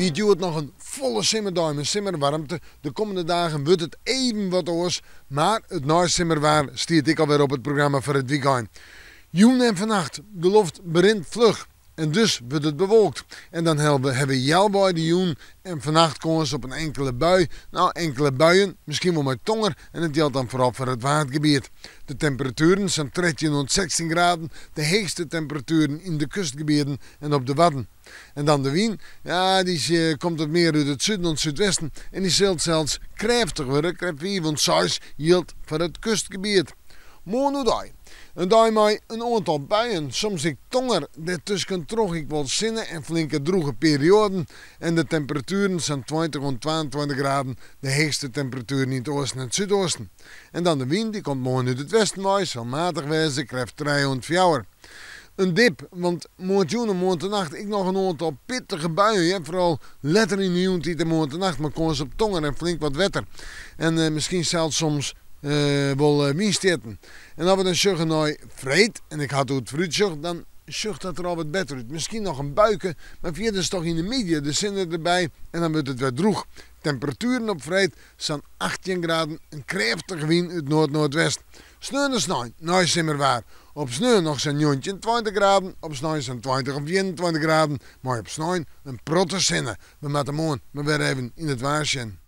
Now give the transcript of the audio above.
Wie duurt nog een volle simmerduim en simmerwarmte. De komende dagen wordt het even wat oors. Maar het nasimmerwaar stiert ik alweer op het programma voor het weekend. Joen en vannacht, de lucht begint vlug. En dus wordt het bewolkt. En dan hebben we jou bij de joen. En vannacht kans op een enkele bui. Nou, enkele buien, misschien wel met tonger. En het geldt dan vooral voor het waardgebied. De temperaturen zijn 13 tot 16 graden. De hoogste temperaturen in de kustgebieden en op de Wadden. En dan de wind, ja, die komt wat meer uit het zuiden en het zuidwesten. En die zult zelfs krachtig worden. Krijgt 4 van 6 geldt voor het kustgebied. Morgen dag. Een dag met een aantal buien, soms ik tonger, daartussen trog ik wel zinnen en flinke droge perioden. En de temperaturen zijn 20 tot 22 graden, de hoogste temperaturen in het oosten en het zuidoosten. En dan de wind, die komt morgen uit het westen uit, zal matig wezen, krijgt 304. Een dip, want morgen en morgennacht ik nog een aantal pittige buien. Ja, vooral letter in de jontijd en morgennacht, maar kans op tonger en flink wat wetter. En misschien zelfs soms wel minstetten. En als we dan zeggen naar vreed, en ik had het fruit zocht, dan zucht dat er al wat beter uit. Misschien nog een buiken, maar via is toch in de media de zinnen erbij en dan wordt het weer droeg. Temperaturen op vreed zijn 18 graden, een krachtige wind uit noord-noordwest. Sneeuw en sneeuw, nou is het waar. Op sneeuw nog zijn 20 graden, op sneeuw zijn 20 of 21 graden, maar op sneeuw een protte zinnen. We moeten morgen maar weer even in het waarsjen.